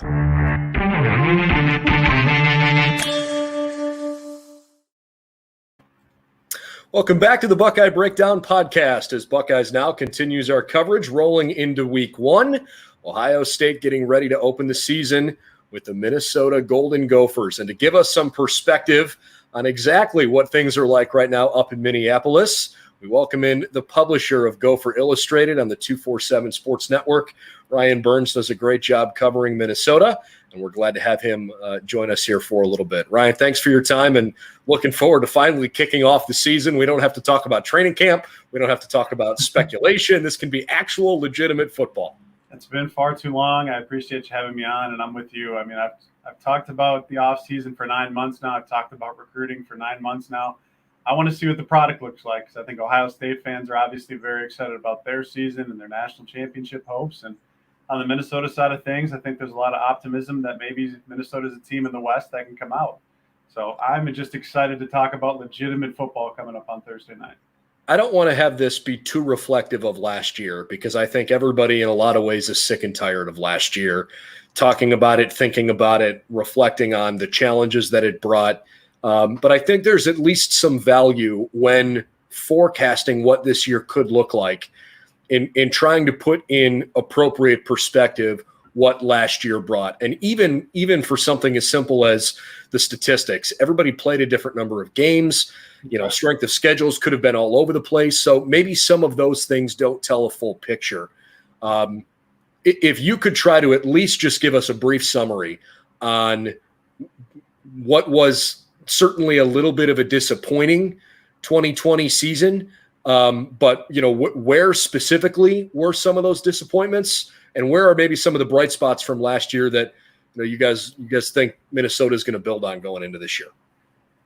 Welcome back to the Buckeye Breakdown podcast as Buckeyes Now continues our coverage rolling into week one. Ohio State getting ready to open the season with the Minnesota Golden Gophers. And to give us some perspective on exactly what things are like right now up in Minneapolis, we welcome in the publisher of Gopher Illustrated on the 247 Sports Network. Ryan Burns does a great job covering Minnesota, and we're glad to have him join us here for a little bit. Ryan, thanks for your time, and looking forward to finally kicking off the season. We don't have to talk about training camp. We don't have to talk about speculation. This can be actual, legitimate football. It's been far too long. I appreciate you having me on, and I'm with you. I mean, I've talked about the offseason for 9 months now. I've talked about recruiting for 9 months now. I want to see what the product looks like because I think Ohio State fans are obviously very excited about their season and their national championship hopes. And on the Minnesota side of things, I think there's a lot of optimism that maybe Minnesota's a team in the West that can come out. So I'm just excited to talk about legitimate football coming up on Thursday night. I don't want to have this be too reflective of last year because I think everybody in a lot of ways is sick and tired of last year, talking about it, thinking about it, reflecting on the challenges that it brought. But I think there's at least some value when forecasting what this year could look like in trying to put in appropriate perspective what last year brought. And even for something as simple as the statistics, everybody played a different number of games. Strength of schedules could have been all over the place. So maybe some of those things don't tell a full picture. If you could try to at least just give us a brief summary on what was certainly a little bit of a disappointing 2020 season, but where specifically were some of those disappointments, and where are maybe some of the bright spots from last year that you guys think Minnesota is going to build on going into this year?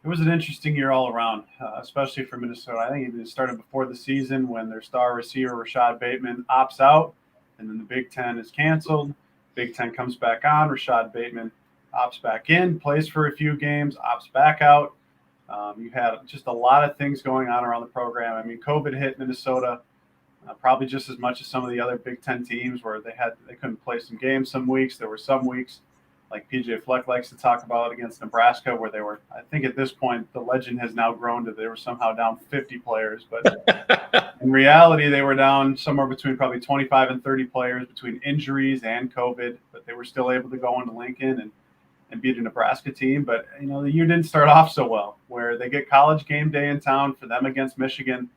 It was an interesting year all around, especially for Minnesota. I think it started before the season when their star receiver, Rashad Bateman, opts out, and then the Big Ten is canceled. Big Ten comes back on. Rashad Bateman opts back in, plays for a few games, opts back out. You had just a lot of things going on around the program. I mean, COVID hit Minnesota probably just as much as some of the other Big Ten teams where they couldn't play some games some weeks. There were some weeks, like PJ Fleck likes to talk about, against Nebraska, where they were, I think at this point, the legend has now grown to they were somehow down 50 players. But in reality, they were down somewhere between probably 25 and 30 players between injuries and COVID, but they were still able to go into Lincoln and beat a Nebraska team. But, the year didn't start off so well, where they get College game day in town for them against Michigan,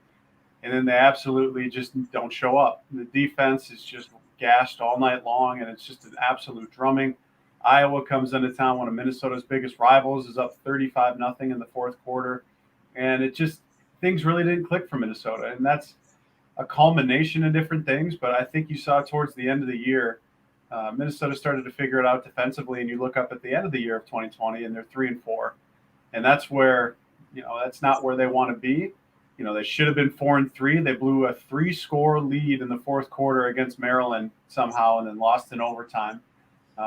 and then they absolutely just don't show up. The defense is just gashed all night long, and it's just an absolute drumming. Iowa comes into town, one of Minnesota's biggest rivals, is up 35-0 in the fourth quarter. And things really didn't click for Minnesota. And that's a culmination of different things. But I think you saw towards the end of the year, Minnesota started to figure it out defensively. And you look up at the end of the year of 2020, and they're 3-4. And that's where, that's not where they want to be. They should have been 4-3. They blew a 3-score lead in the fourth quarter against Maryland somehow and then lost in overtime.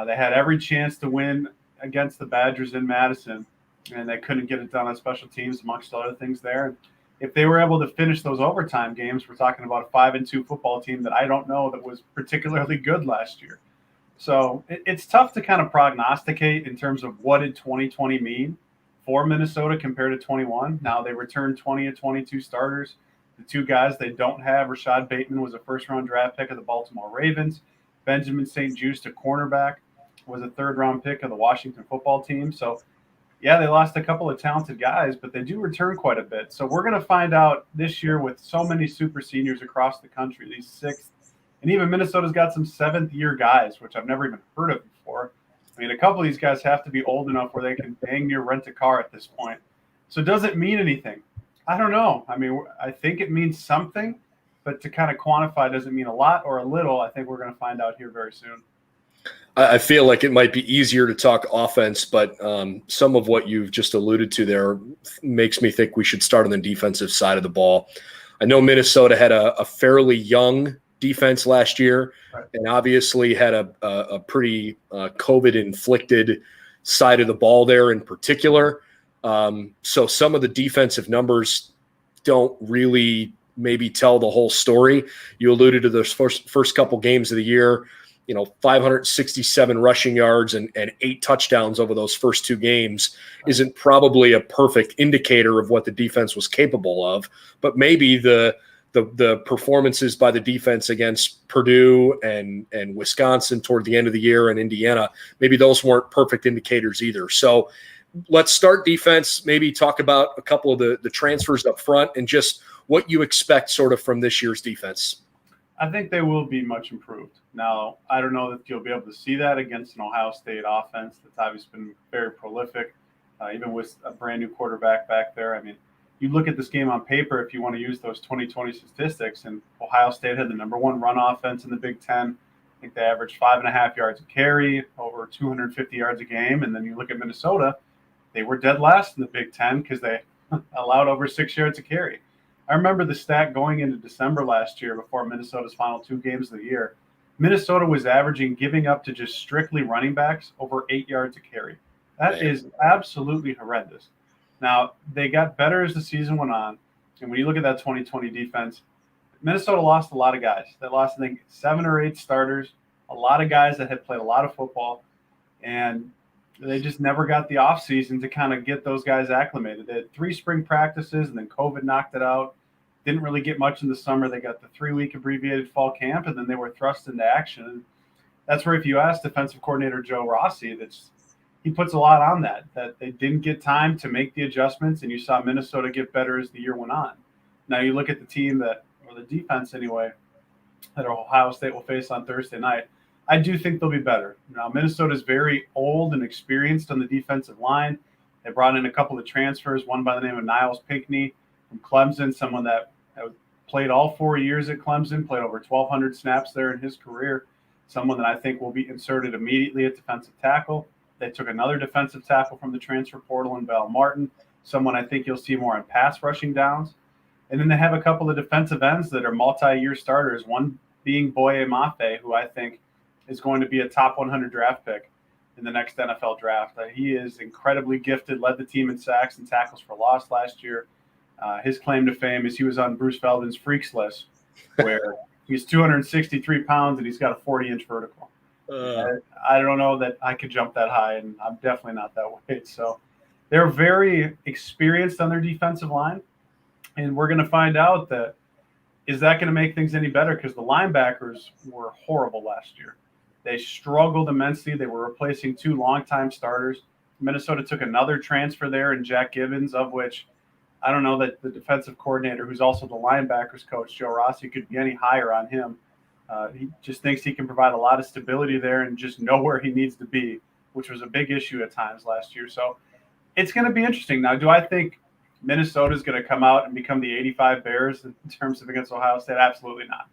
They had every chance to win against the Badgers in Madison, and they couldn't get it done on special teams, amongst other things there. If they were able to finish those overtime games, we're talking about a 5-2 football team that I don't know that was particularly good last year. So it's tough to kind of prognosticate in terms of what did 2020 mean for Minnesota compared to 21. Now they returned 20 of 22 starters. The two guys they don't have, Rashad Bateman was a first-round draft pick of the Baltimore Ravens. Benjamin St. Juste, a cornerback, was a third-round pick of the Washington football team. So, yeah, they lost a couple of talented guys, but they do return quite a bit. So we're going to find out this year with so many super seniors across the country, these sixth, and even Minnesota's got some seventh-year guys, which I've never even heard of before. I mean, a couple of these guys have to be old enough where they can dang near rent a car at this point. So does it mean anything? I don't know. I mean, I think it means something, but to kind of quantify, does it mean a lot or a little? I think we're going to find out here very soon. I feel like it might be easier to talk offense, but some of what you've just alluded to there makes me think we should start on the defensive side of the ball. I know Minnesota had a fairly young defense last year, right, and obviously had a pretty COVID-inflicted side of the ball there in particular. So some of the defensive numbers don't really maybe tell the whole story. You alluded to those first couple games of the year. 567 rushing yards and 8 touchdowns over those first 2 games isn't probably a perfect indicator of what the defense was capable of, but maybe the performances by the defense against Purdue and Wisconsin toward the end of the year and Indiana, maybe those weren't perfect indicators either. So let's start defense, maybe talk about a couple of the transfers up front and just what you expect sort of from this year's defense. I think they will be much improved. Now, I don't know that you'll be able to see that against an Ohio State offense that's obviously been very prolific, even with a brand new quarterback back there. I mean, you look at this game on paper if you want to use those 2020 statistics, and Ohio State had the #1 run offense in the Big Ten. I think they averaged 5.5 yards a carry, over 250 yards a game. And then you look at Minnesota, they were dead last in the Big Ten because they allowed over 6 yards a carry. I remember the stat going into December last year before Minnesota's final 2 games of the year. Minnesota was averaging giving up to just strictly running backs over 8 yards a carry. That is absolutely horrendous. Now, they got better as the season went on. And when you look at that 2020 defense, Minnesota lost a lot of guys. They lost, I think, 7 or 8 starters, a lot of guys that had played a lot of football. And they just never got the offseason to kind of get those guys acclimated. They had 3 spring practices, and then COVID knocked it out. Didn't really get much in the summer. They got the 3-week abbreviated fall camp, and then they were thrust into action. And that's where if you ask defensive coordinator Joe Rossi, he puts a lot on that they didn't get time to make the adjustments, and you saw Minnesota get better as the year went on. Now you look at the team or the defense anyway, that Ohio State will face on Thursday night. I do think they'll be better. Now, Minnesota's very old and experienced on the defensive line. They brought in a couple of transfers, one by the name of Niles Pinckney from Clemson, someone that played all 4 years at Clemson, played over 1,200 snaps there in his career, someone that I think will be inserted immediately at defensive tackle. They took another defensive tackle from the transfer portal in Val Martin, someone I think you'll see more on pass rushing downs. And then they have a couple of defensive ends that are multi-year starters, one being Boye Mafe, who I think is going to be a top 100 draft pick in the next NFL draft. He is incredibly gifted, led the team in sacks and tackles for loss last year. His claim to fame is he was on Bruce Feldman's Freaks list, where he's 263 pounds and he's got a 40-inch vertical. I don't know that I could jump that high, and I'm definitely not that weight. So they're very experienced on their defensive line, and we're going to find out is that going to make things any better, because the linebackers were horrible last year. They struggled immensely. They were replacing 2 longtime starters. Minnesota took another transfer there in Jack Gibbons, of which I don't know that the defensive coordinator, who's also the linebackers coach, Joe Rossi, could be any higher on him. He just thinks he can provide a lot of stability there and just know where he needs to be, which was a big issue at times last year. So it's going to be interesting. Now, do I think Minnesota is going to come out and become the 85 Bears in terms of against Ohio State? Absolutely not.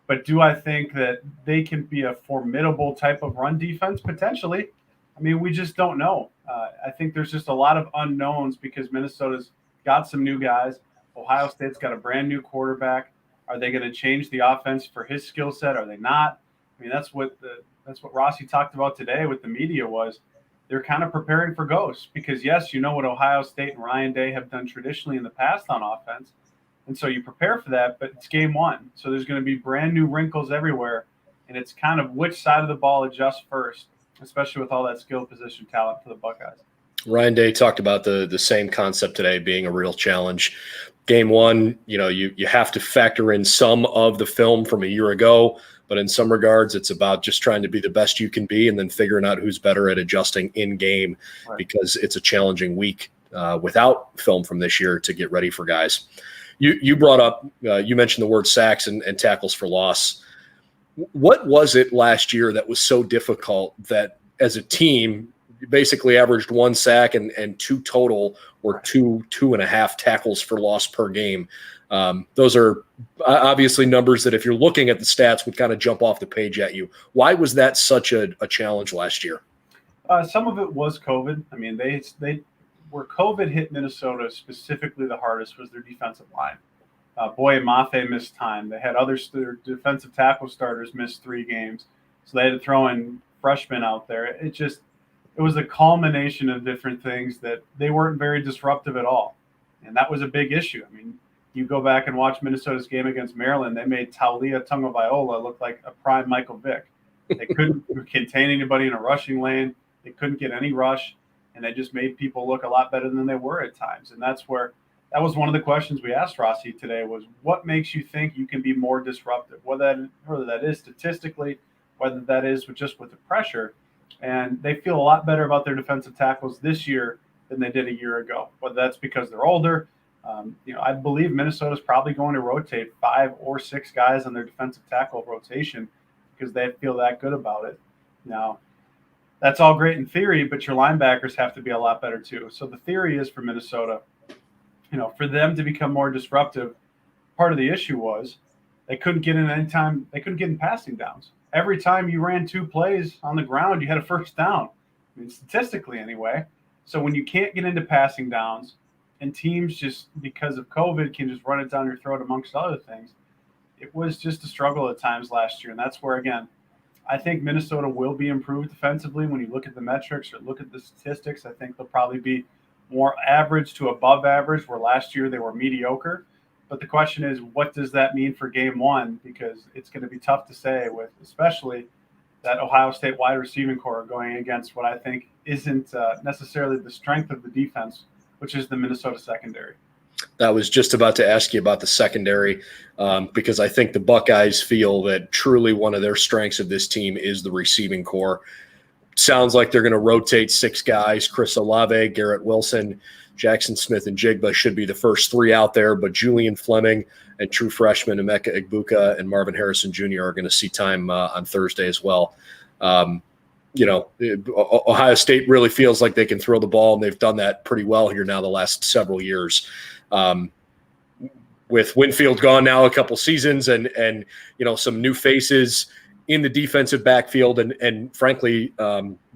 But do I think that they can be a formidable type of run defense? Potentially. I mean, we just don't know. I think there's just a lot of unknowns because Minnesota's got some new guys. Ohio State's got a brand new quarterback. Are they going to change the offense for his skill set? Are they not? I mean, that's what Rossi talked about today with the media was they're kind of preparing for ghosts because, yes, you know what Ohio State and Ryan Day have done traditionally in the past on offense. And so you prepare for that, but it's game one. So there's going to be brand new wrinkles everywhere. And it's kind of which side of the ball adjusts first, especially with all that skilled position talent for the Buckeyes. Ryan Day talked about the same concept today being a real challenge. Game one, you have to factor in some of the film from a year ago, but in some regards, it's about just trying to be the best you can be and then figuring out who's better at adjusting in game, right, because it's a challenging week without film from this year to get ready for guys. You brought up, you mentioned the word sacks and tackles for loss. What was it last year that was so difficult that as a team, you basically averaged 1 sack and 2 total, or 2.5 tackles for loss per game? Those are obviously numbers that if you're looking at the stats would kind of jump off the page at you. Why was that such a challenge last year? Some of it was COVID. I mean, they where COVID hit Minnesota specifically the hardest was their defensive line. Boye Mafe missed time. They had their defensive tackle starters missed 3 games. So they had to throw in freshmen out there. It was a culmination of different things that they weren't very disruptive at all. And that was a big issue. I mean, you go back and watch Minnesota's game against Maryland, they made Taulia Tagovailoa look like a prime Michael Vick. They couldn't contain anybody in a rushing lane. They couldn't get any rush, and they just made people look a lot better than they were at times. And that was one of the questions we asked Rossi today was, what makes you think you can be more disruptive? Whether that is statistically, whether that is just with the pressure. And they feel a lot better about their defensive tackles this year than they did a year ago. Whether that's because they're older, I believe Minnesota's probably going to rotate 5 or 6 guys on their defensive tackle rotation because they feel that good about it. Now, that's all great in theory, but your linebackers have to be a lot better too. So the theory is for Minnesota, for them to become more disruptive, part of the issue was they couldn't get in any time. They couldn't get in passing downs. Every time you ran 2 plays on the ground, you had a first down. I mean, statistically anyway. So when you can't get into passing downs and teams just because of COVID can just run it down your throat amongst other things, it was just a struggle at times last year. And that's where, again, I think Minnesota will be improved defensively. When you look at the metrics or look at the statistics, I think they'll probably be more average to above average, where last year they were mediocre. But the question is, what does that mean for game one? Because it's going to be tough to say with especially that Ohio State wide receiving core going against what I think isn't necessarily the strength of the defense, which is the Minnesota secondary. I was just about to ask you about the secondary because I think the Buckeyes feel that truly one of their strengths of this team is the receiving core. Sounds like they're going to rotate 6 guys. Chris Olave, Garrett Wilson, Jackson Smith, and Jigba should be the first 3 out there, but Julian Fleming and true freshman Emeka Egbuka and Marvin Harrison Jr. are going to see time on Thursday as well. Ohio State really feels like they can throw the ball, and they've done that pretty well here now the last several years. With Winfield gone now a couple seasons and some new faces in the defensive backfield and frankly,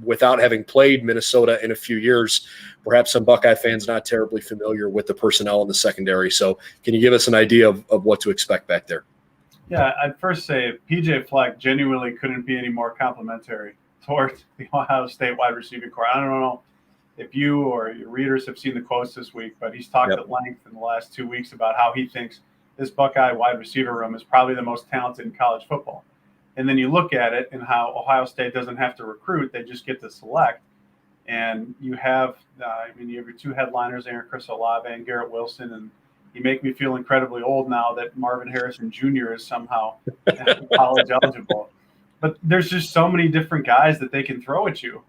without having played Minnesota in a few years, perhaps some Buckeye fans not terribly familiar with the personnel in the secondary. So can you give us an idea of what to expect back there? Yeah, I'd first say PJ Fleck genuinely couldn't be any more complimentary towards the Ohio State wide receiving core. I don't know if you or your readers have seen the quotes this week, but he's talked at length in the last 2 weeks about how he thinks this Buckeye wide receiver room is probably the most talented in college football. And then you look at it and how Ohio State doesn't have to recruit, they just get to select. And you have, you have your 2 headliners there, Chris Olave and Garrett Wilson, and you make me feel incredibly old now that Marvin Harrison Jr. is somehow college eligible. But there's just so many different guys that they can throw at you.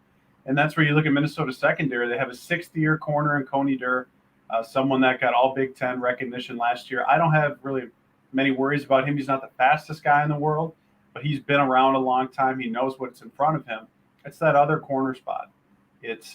And that's where you look at Minnesota secondary. They have a 6th-year corner in Coney Durr, someone that got all Big Ten recognition last year. I don't have really many worries about him. He's not the fastest guy in the world, but he's been around a long time. He knows what's in front of him. It's that other corner spot. It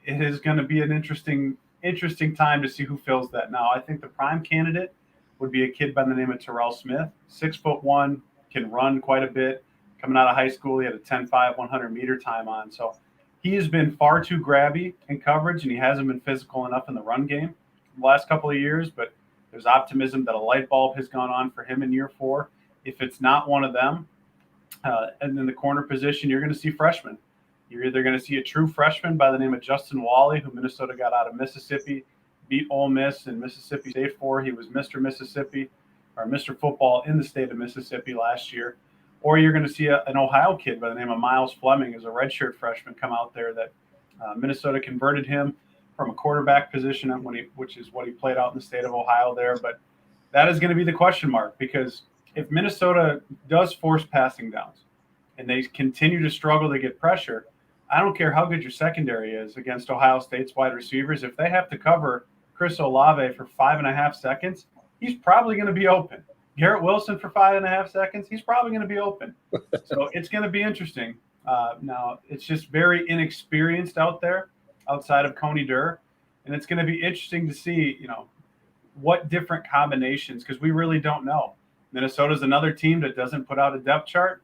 is going to be an interesting time to see who fills that. Now, I think the prime candidate would be a kid by the name of Terrell Smith, 6'1", can run quite a bit. Coming out of high school, he had a 10.5 100-meter time on. So he has been far too grabby in coverage, and he hasn't been physical enough in the run game the last couple of years. But there's optimism that a light bulb has gone on for him in year 4. If it's not one of them, and in the corner position, you're going to see freshmen. You're either going to see a true freshman by the name of Justin Wally, who Minnesota got out of Mississippi, beat Ole Miss in Mississippi State for. He was Mr. Mississippi or Mr. Football in the state of Mississippi last year. Or you're going to see an Ohio kid by the name of Miles Fleming as a redshirt freshman come out there that Minnesota converted him from a quarterback position, which is what he played out in the state of Ohio there. But that is going to be the question mark, because if Minnesota does force passing downs and they continue to struggle to get pressure, I don't care how good your secondary is against Ohio State's wide receivers. If they have to cover Chris Olave for 5.5 seconds, he's probably going to be open. Garrett Wilson for 5.5 seconds, he's probably going to be open. So it's going to be interesting. Now, it's just very inexperienced out there outside of Coney Durr. And it's going to be interesting to see, what different combinations, because we really don't know. Minnesota's another team that doesn't put out a depth chart.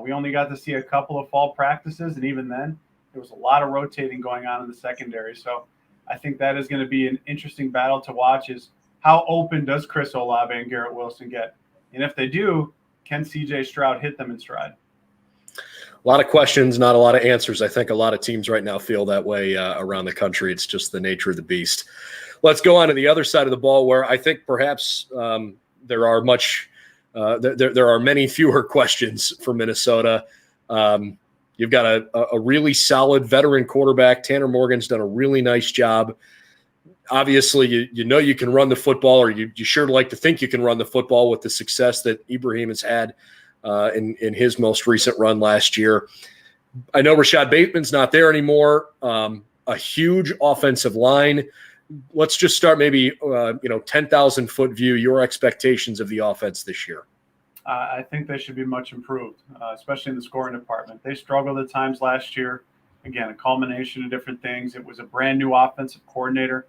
We only got to see a couple of fall practices, and even then, there was a lot of rotating going on in the secondary. So I think that is going to be an interesting battle to watch, is how open does Chris Olave and Garrett Wilson get? And if they do, can C.J. Stroud hit them in stride? A lot of questions, not a lot of answers. I think a lot of teams right now feel that way around the country. It's just the nature of the beast. Let's go on to the other side of the ball, where I think perhaps there are many fewer questions for Minnesota. You've got a really solid veteran quarterback. Tanner Morgan's done a really nice job. Obviously, you know you can run the football, or you sure like to think you can run the football with the success that Ibrahim has had in his most recent run last year. I know Rashad Bateman's not there anymore. A huge offensive line. Let's just start maybe 10,000 foot view. Your expectations of the offense this year. I think they should be much improved, especially in the scoring department. They struggled at times last year. Again, a culmination of different things. It was a brand new offensive coordinator.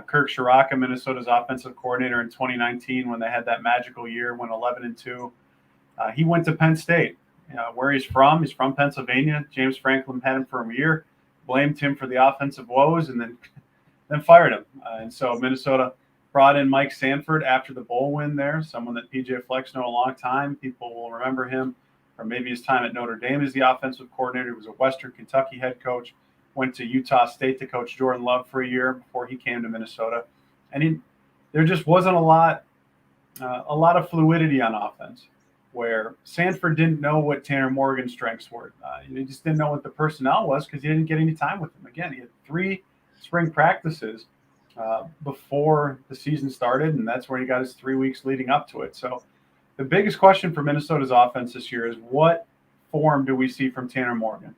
Kirk Shiraka, Minnesota's offensive coordinator in 2019, when they had that magical year, went 11-2. He went to Penn State, where he's from. He's from Pennsylvania. James Franklin had him for a year, blamed him for the offensive woes, and then fired him. And so Minnesota brought in Mike Sanford after the bowl win there, someone that PJ Fleck's known a long time. People will remember him from maybe his time at Notre Dame as the offensive coordinator. He was a Western Kentucky head coach, went to Utah State to coach Jordan Love for a year before he came to Minnesota. And there just wasn't a lot of fluidity on offense, where Sanford didn't know what Tanner Morgan's strengths were. He just didn't know what the personnel was because he didn't get any time with him. Again, he had 3 spring practices before the season started, and that's where he got his 3 weeks leading up to it. So the biggest question for Minnesota's offense this year is, what form do we see from Tanner Morgan?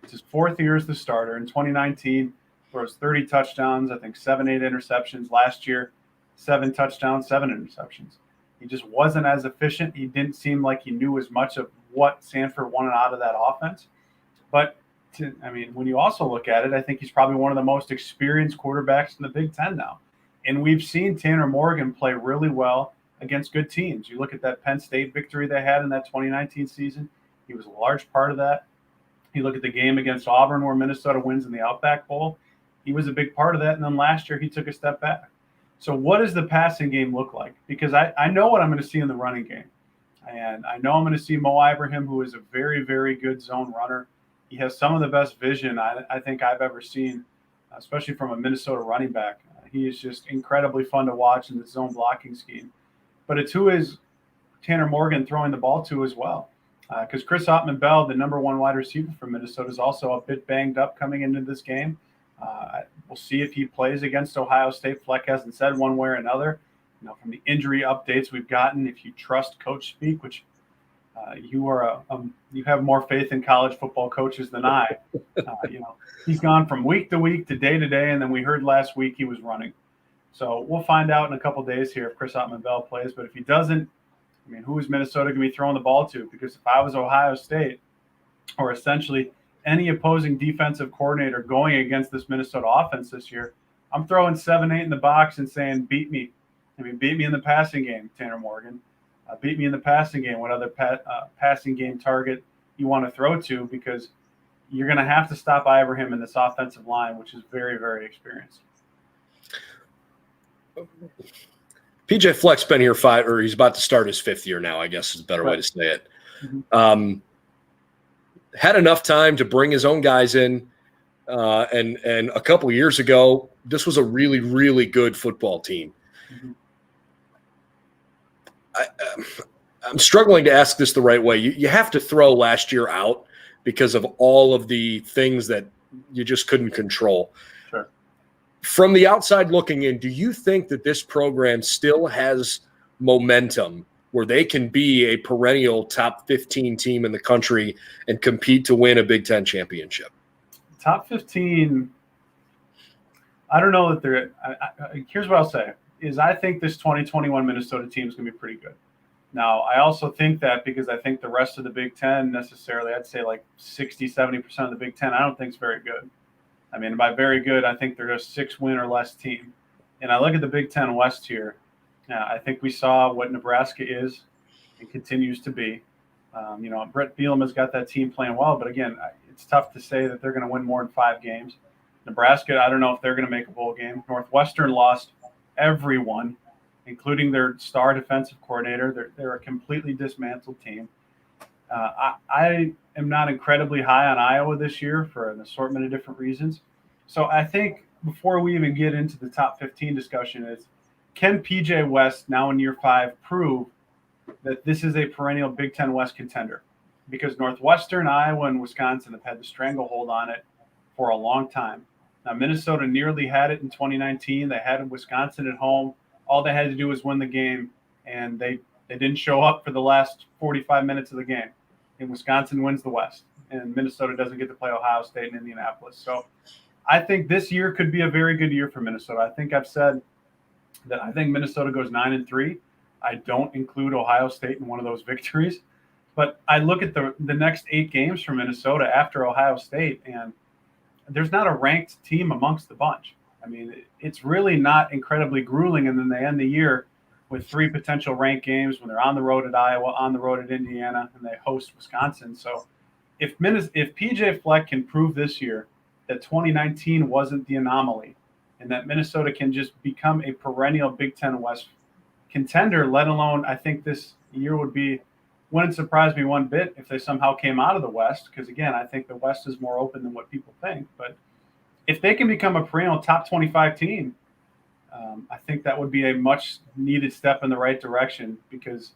It's his 4th year as the starter. In 2019, throws 30 touchdowns, I think 7-8 interceptions. Last year, 7 touchdowns, 7 interceptions. He just wasn't as efficient. He didn't seem like he knew as much of what Sanford wanted out of that offense. But when you also look at it, I think he's probably one of the most experienced quarterbacks in the Big Ten now. And we've seen Tanner Morgan play really well against good teams. You look at that Penn State victory they had in that 2019 season. He was a large part of that. You look at the game against Auburn where Minnesota wins in the Outback Bowl. He was a big part of that. And then last year he took a step back. So what does the passing game look like? Because I know what I'm going to see in the running game. And I know I'm going to see Mo Ibrahim, who is a very, very good zone runner. He has some of the best vision I think I've ever seen, especially from a Minnesota running back. He is just incredibly fun to watch in the zone blocking scheme. But it's who is Tanner Morgan throwing the ball to as well. Because Chris Ottman-Bell, the number 1 wide receiver from Minnesota, is also a bit banged up coming into this game. We'll see if he plays against Ohio State. Fleck hasn't said one way or another. From the injury updates we've gotten, if you trust coach speak, which you have more faith in college football coaches than I. He's gone from week to week to day, and then we heard last week he was running. So we'll find out in a couple days here if Chris Ottman-Bell plays. But if he doesn't, who is Minnesota going to be throwing the ball to? Because if I was Ohio State, or essentially any opposing defensive coordinator going against this Minnesota offense this year, I'm throwing 7-8 in the box and saying, beat me. Beat me in the passing game, Tanner Morgan. Beat me in the passing game. What other passing game target you want to throw to? Because you're going to have to stop Ibrahim in this offensive line, which is very, very experienced. PJ Fleck's been here he's about to start his 5th year now, I guess is a better way to say it. Mm-hmm. Had enough time to bring his own guys in. And a couple of years ago, this was a really, really good football team. Mm-hmm. I'm struggling to ask this the right way. You have to throw last year out because of all of the things that you just couldn't control. Sure. From the outside looking in, do you think that this program still has momentum where they can be a perennial top 15 team in the country and compete to win a Big Ten championship? Top 15, I don't know that they're here's what I'll say. I think this 2021 Minnesota team is going to be pretty good. Now, I also think that because I think the rest of the Big Ten necessarily, I'd say like 60, 70% of the Big Ten, I don't think is very good. By very good, I think they're a 6-win or less team. And I look at the Big Ten West here. I think we saw what Nebraska is and continues to be. Brett Bielema has got that team playing well, but again, it's tough to say that they're going to win more than 5 games. Nebraska, I don't know if they're going to make a bowl game. Northwestern lost everyone, including their star defensive coordinator. They're a completely dismantled team. I am not incredibly high on Iowa this year for an assortment of different reasons. So I think before we even get into the top 15 discussion is, can PJ West, now in year 5, prove that this is a perennial Big Ten West contender? because Northwestern, Iowa, and Wisconsin have had the stranglehold on it for a long time. Now, Minnesota nearly had it in 2019. They had Wisconsin at home. All they had to do was win the game, and they didn't show up for the last 45 minutes of the game. And Wisconsin wins the West, and Minnesota doesn't get to play Ohio State and Indianapolis. So I think this year could be a very good year for Minnesota. I think I've said that I think Minnesota goes 9-3. I don't include Ohio State in one of those victories. But I look at the next 8 games for Minnesota after Ohio State, and there's not a ranked team amongst the bunch. I mean, it's really not incredibly grueling, and then they end the year with 3 potential ranked games when they're on the road at Iowa, on the road at Indiana, and they host Wisconsin. So if PJ Fleck can prove this year that 2019 wasn't the anomaly and that Minnesota can just become a perennial Big Ten West contender, let alone I think this year wouldn't surprise me one bit if they somehow came out of the West, because, again, I think the West is more open than what people think. But if they can become a perennial top 25 team, I think that would be a much-needed step in the right direction, because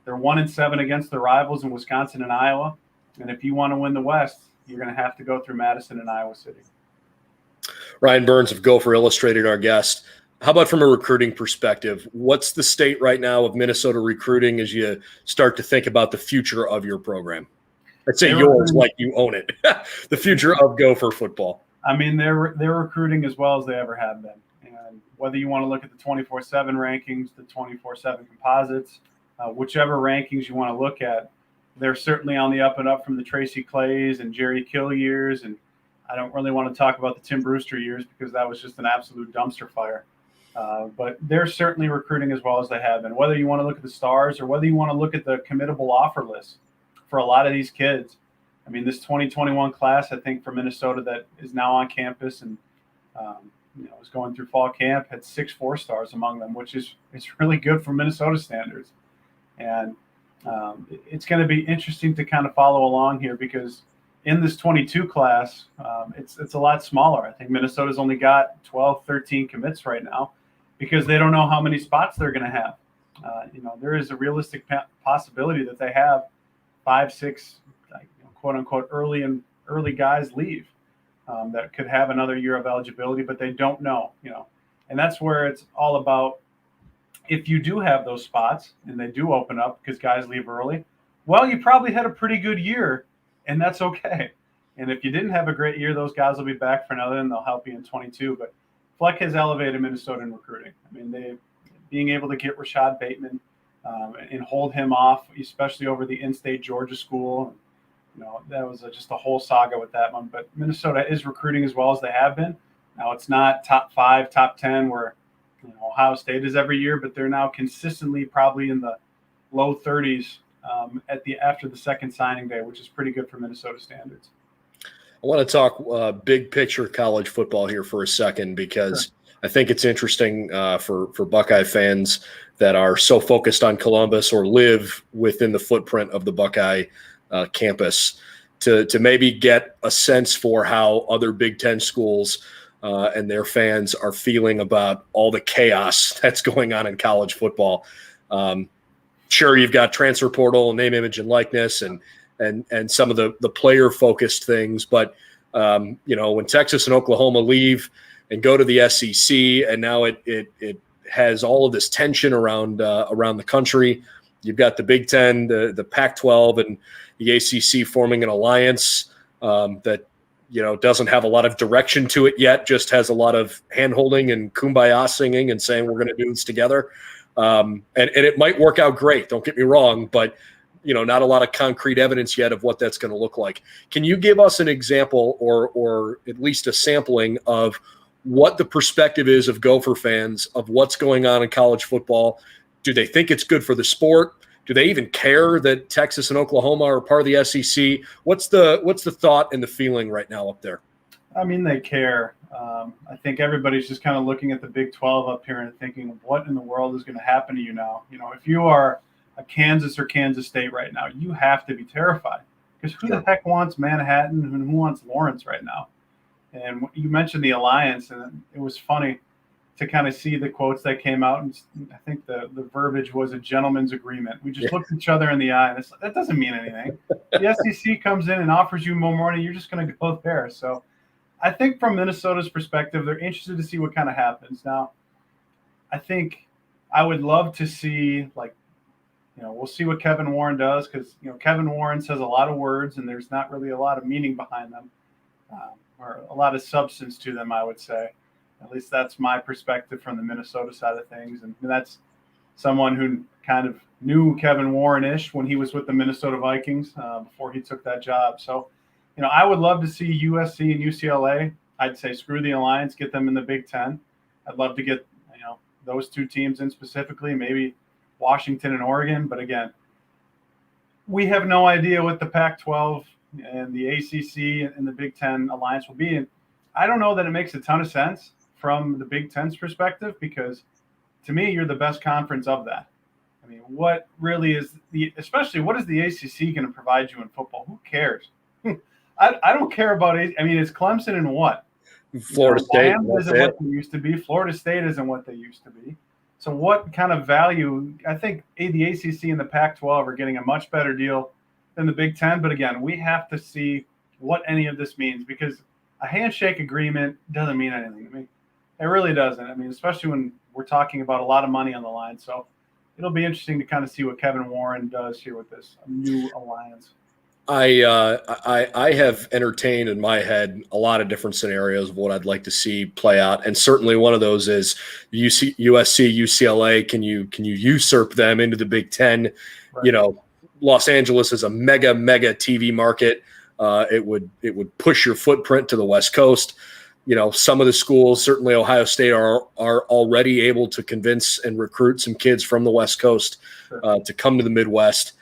they're 1-7 against their rivals in Wisconsin and Iowa. And if you want to win the West, you're going to have to go through Madison and Iowa City. Ryan Burns of Gopher Illustrated, our guest. How about from a recruiting perspective? What's the state right now of Minnesota recruiting as you start to think about the future of your program? I'd say yours, like you own it. The future of Gopher football. I mean, they're recruiting as well as they ever have been. And whether you want to look at the 24/7 rankings, the 24/7 composites, whichever rankings you want to look at, they're certainly on the up and up from the Tracy Clays and Jerry Kill years. And I don't really want to talk about the Tim Brewster years because that was just an absolute dumpster fire. But they're certainly recruiting as well as they have been. Whether you want to look at the stars or whether you want to look at the committable offer list for a lot of these kids. I mean, this 2021 class, I think, for Minnesota that is now on campus and is going through fall camp, had 6 4-stars among them, which is really good for Minnesota standards. And it's going to be interesting to kind of follow along here, because in this 22 class, it's a lot smaller. I think Minnesota's only got 12, 13 commits right now, because they don't know how many spots they're going to have. There is a realistic possibility that they have 5, 6, quote unquote, early guys leave that could have another year of eligibility, but they don't know, and that's where it's all about. If you do have those spots and they do open up because guys leave early, well, you probably had a pretty good year, and that's okay. And if you didn't have a great year, those guys will be back for another, and they'll help you in 22. But Fleck has elevated Minnesota in recruiting. I mean, being able to get Rashad Bateman and hold him off, especially over the in-state Georgia school. That was just a whole saga with that one. But Minnesota is recruiting as well as they have been. Now, it's not top 5, top 10 where Ohio State is every year, but they're now consistently probably in the low 30s after the second signing day, which is pretty good for Minnesota standards. I want to talk big picture college football here for a second, because sure. I think it's interesting for Buckeye fans that are so focused on Columbus or live within the footprint of the Buckeye campus to maybe get a sense for how other Big Ten schools and their fans are feeling about all the chaos that's going on in college football. Sure, you've got transfer portal, name, image, and likeness, and some of the player-focused things. But, when Texas and Oklahoma leave and go to the SEC, and now it has all of this tension around the country. You've got the Big Ten, the Pac-12, and the ACC forming an alliance that doesn't have a lot of direction to it yet, just has a lot of hand-holding and kumbaya singing and saying we're going to do this together. And it might work out great, don't get me wrong, but not a lot of concrete evidence yet of what that's going to look like. Can you give us an example or at least a sampling of what the perspective is of Gopher fans of what's going on in college football? Do they think it's good for the sport? Do they even care that Texas and Oklahoma are part of the SEC? What's the thought and the feeling right now up there? I mean, they care. I think everybody's just kind of looking at the Big 12 up here and thinking, what in the world is going to happen to you now? If you are a Kansas or Kansas State right now, you have to be terrified, because who the heck wants Manhattan and who wants Lawrence right now? And you mentioned the alliance, and it was funny to kind of see the quotes that came out. And I think the verbiage was a gentleman's agreement. We just looked each other in the eye, and that doesn't mean anything. The SEC comes in and offers you more money. You're just going to go there. So I think from Minnesota's perspective, they're interested to see what kind of happens. Now, I think I would love to see, we'll see what Kevin Warren does, because, Kevin Warren says a lot of words and there's not really a lot of meaning behind them, or a lot of substance to them, I would say. At least that's my perspective from the Minnesota side of things. And that's someone who kind of knew Kevin Warren-ish when he was with the Minnesota Vikings before he took that job. So, I would love to see USC and UCLA. I'd say screw the alliance, get them in the Big Ten. I'd love to get, those two teams in specifically, maybe Washington and Oregon. But again, we have no idea what the Pac-12 and the ACC and the Big Ten alliance will be. And I don't know that it makes a ton of sense from the Big Ten's perspective, because to me, you're the best conference of that. I mean, what really is especially what is the ACC going to provide you in football? Who cares? I don't care about it. I mean, it's Clemson and what? Florida State isn't what they used to be. Florida State isn't what they used to be. So what kind of value? I think the ACC and the Pac-12 are getting a much better deal than the Big Ten. But again, we have to see what any of this means, because a handshake agreement doesn't mean anything to me. It really doesn't. I mean, especially when we're talking about a lot of money on the line. So it'll be interesting to kind of see what Kevin Warren does here with this new alliance. I have entertained in my head a lot of different scenarios of what I'd like to see play out, and certainly one of those is USC, UCLA. Can you usurp them into the Big Ten? Right. Los Angeles is a mega TV market. It would push your footprint to the West Coast. Some of the schools, certainly Ohio State, are already able to convince and recruit some kids from the West Coast to come to the Midwest.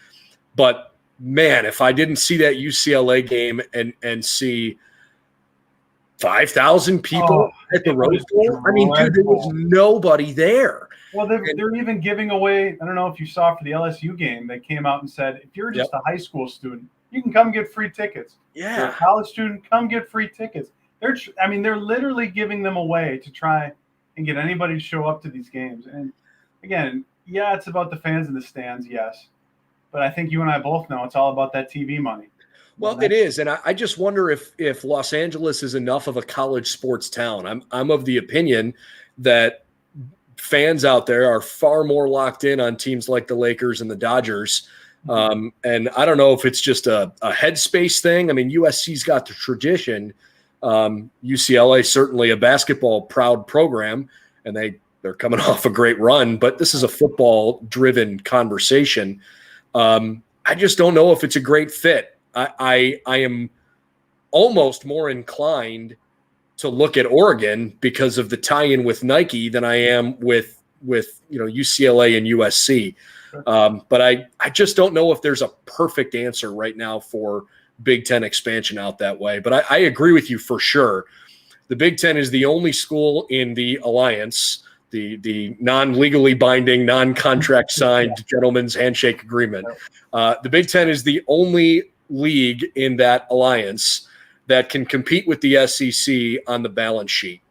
But man, if I didn't see that UCLA game and see 5,000 people at the Rose Bowl, I mean, dude, there was nobody there. Well, they're even giving away, I don't know if you saw for the LSU game, they came out and said, if you're just a high school student, you can come get free tickets. Yeah. If you're a college student, come get free tickets. They're literally giving them away to try and get anybody to show up to these games. And again, it's about the fans in the stands, yes. But I think you and I both know it's all about that TV money. Well, it is, and I just wonder if Los Angeles is enough of a college sports town. I'm of the opinion that fans out there are far more locked in on teams like the Lakers and the Dodgers. And I don't know if it's just a headspace thing. I mean, USC's got the tradition. UCLA, certainly a basketball proud program, and they're coming off a great run, but this is a football driven conversation. I just don't know if it's a great fit. I am almost more inclined to look at Oregon because of the tie-in with Nike than I am with UCLA and USC. But I just don't know if there's a perfect answer right now for Big Ten expansion out that way. But I agree with you for sure. The Big Ten is the only school in the alliance, the non-legally binding, non-contract signed gentleman's handshake agreement. The Big Ten is the only league in that alliance that can compete with the SEC on the balance sheet,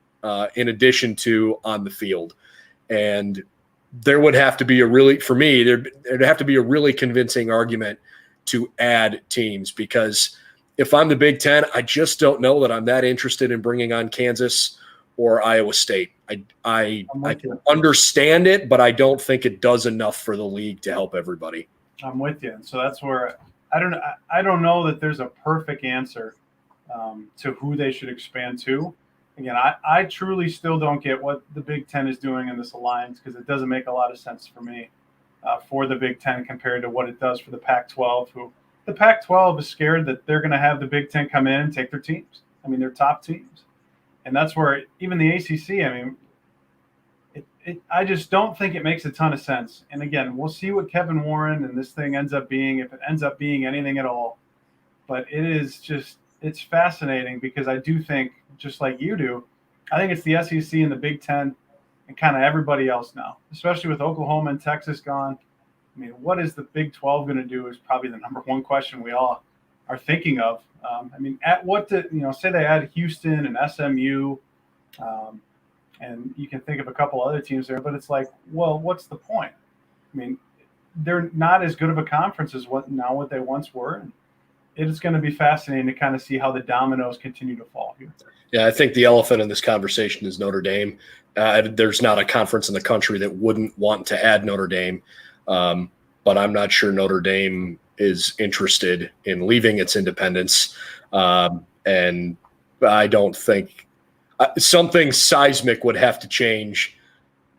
in addition to on the field. And there would have to be there'd have to be a really convincing argument to add teams, because if I'm the Big Ten, I just don't know that I'm that interested in bringing on Kansas or Iowa State. I understand it, but I don't think it does enough for the league to help everybody. I'm with you. And so that's where I don't know that there's a perfect answer to who they should expand to. Again, I truly still don't get what the Big Ten is doing in this alliance, because it doesn't make a lot of sense for me for the Big Ten compared to what it does for the Pac-12, who the Pac-12 is scared that they're going to have the Big Ten come in and take their teams. I mean, their top teams. And that's where even the ACC, I mean, I just don't think it makes a ton of sense. And again, we'll see what Kevin Warren and this thing ends up being, if it ends up being anything at all. But it's fascinating, because I do think, just like you do, I think it's the SEC and the Big Ten and kind of everybody else now, especially with Oklahoma and Texas gone. I mean, what is the Big 12 going to do is probably the number one question we all are thinking of. I mean, at what say they add Houston and SMU, And you can think of a couple other teams there, but it's like, well, what's the point? I mean, they're not as good of a conference as what they once were. And it is going to be fascinating to kind of see how the dominoes continue to fall here. Yeah, I think the elephant in this conversation is Notre Dame. There's not a conference in the country that wouldn't want to add Notre Dame, but I'm not sure Notre Dame is interested in leaving its independence. And I don't think something seismic would have to change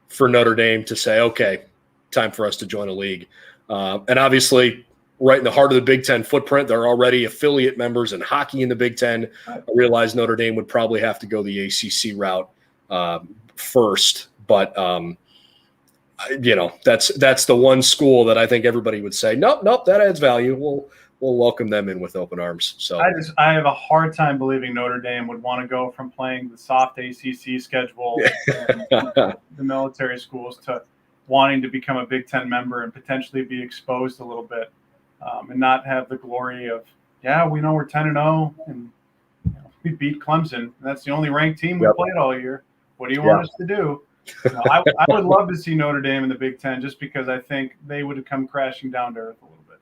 for Notre Dame to say, okay, time for us to join a league. And obviously, right in the heart of the Big Ten footprint, there are already affiliate members in hockey in the Big Ten. I realize Notre Dame would probably have to go the ACC route first, but that's the one school that I think everybody would say, nope, that adds value. We'll welcome them in with open arms. So I have a hard time believing Notre Dame would want to go from playing the soft ACC schedule and the military schools to wanting to become a Big Ten member and potentially be exposed a little bit, and not have the glory of, we know we're 10-0 and we beat Clemson. That's the only ranked team we played all year. What do you want us to do? I would love to see Notre Dame in the Big Ten just because I think they would have come crashing down to earth a little bit.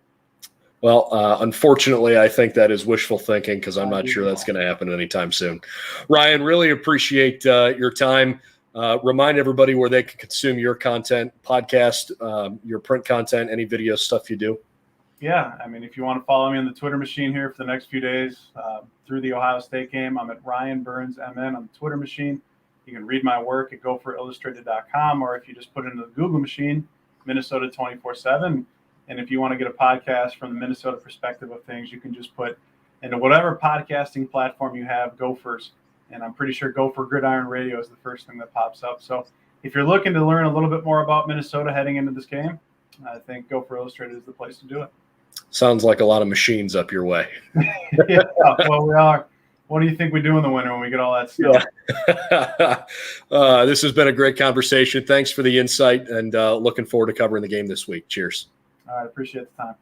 Well, unfortunately, I think that is wishful thinking because I'm not sure that's going to happen anytime soon. Ryan, really appreciate your time. Remind everybody where they can consume your content, podcast, your print content, any video stuff you do. Yeah, I mean, if you want to follow me on the Twitter machine here for the next few days through the Ohio State game, I'm at Ryan Burns MN on the Twitter machine. You can read my work at GopherIllustrated.com, or if you just put it into the Google machine, Minnesota 24/7. And if you want to get a podcast from the Minnesota perspective of things, you can just put into whatever podcasting platform you have, Gophers. And I'm pretty sure Gopher Gridiron Radio is the first thing that pops up. So if you're looking to learn a little bit more about Minnesota heading into this game, I think Gopher Illustrated is the place to do it. Sounds like a lot of machines up your way. Yeah, well, we are. What do you think we do in the winter when we get all that snow? Yeah. This has been a great conversation. Thanks for the insight, and looking forward to covering the game this week. Cheers. All right, appreciate the time.